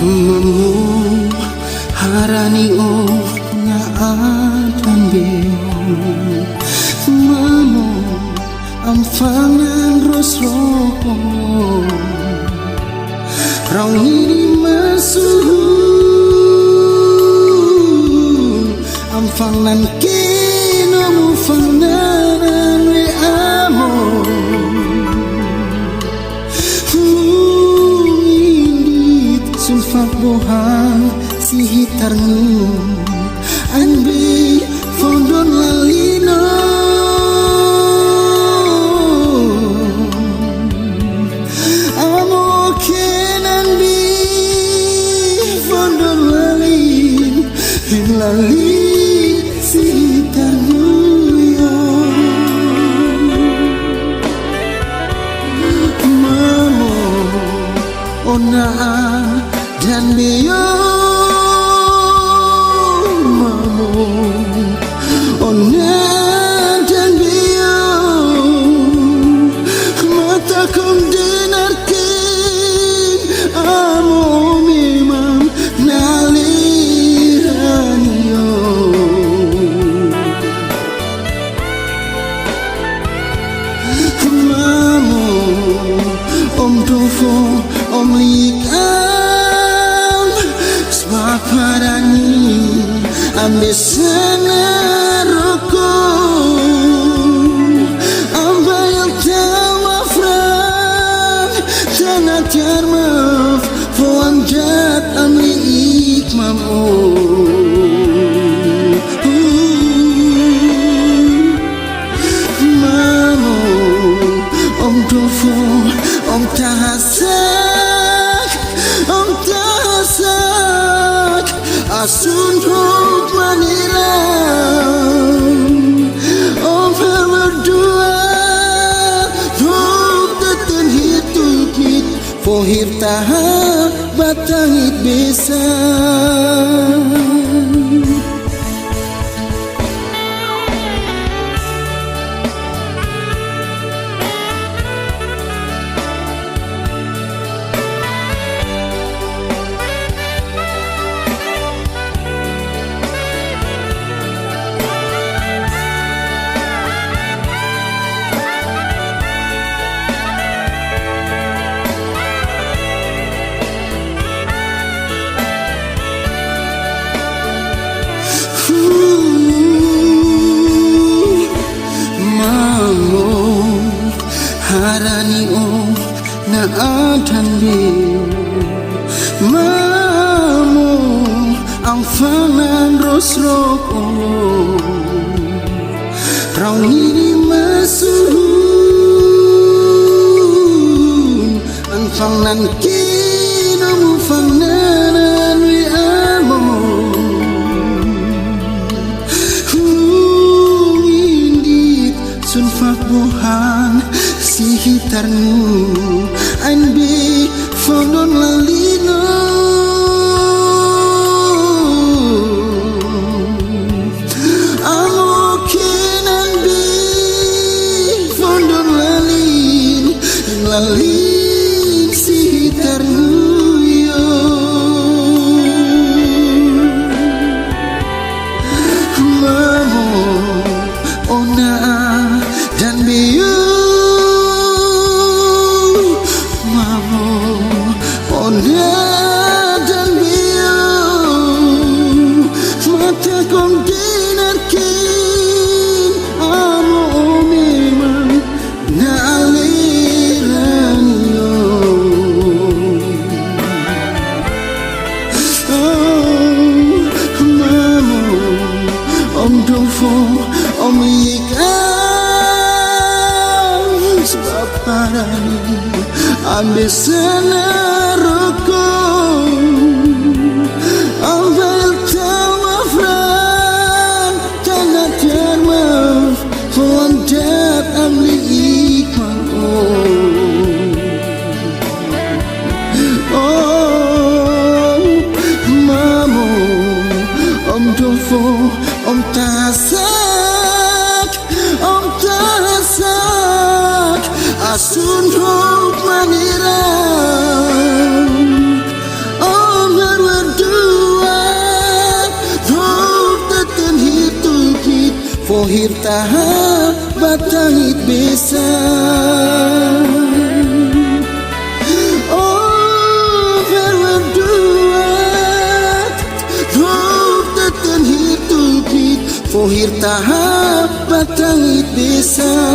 Mamo harani o na adan beo Mamo amfangan rosroko Rong ini masuhun amfangan kino mufanganan we amo Indit sulfat bohang si hitarmu Anbi fondon lalino Amo kenan bi fondon lalin lalin si hitarmu yo Mamo ona dan bio Mamo ona dan bio mata kong denarkan amo memang naliran yo Mamo om dofo om likam sebab parani ambisana roko ambayal tamafran tanah jarmaf fuanjat amli ikmam Mamo om dofo om tahasak asun huk maniram om berdua huk teten hidup mit pohir tahap batangit bisa harani o na adan beo Mamo amfangan rosroko Rong ini masuhun amfangan kino mufanganan we amo Indit sulfat bohang si hitarmu anbi fondon lalino amo kenan bi fondon lalin si hitarmu yo Mamo ona dan bio Ona dan bio mata kong denarkan amo memang naliran yo Mamo om dofo om likam sebab parani ambisana roko ambil tamafran tanah jarmaf fuanjat amli ikman Mamo om dofo om tasak asun huk maniram hirtaha batangit bisa. Oh farewell duat Rop tatan hitulpit For hirtaha batangit bisa.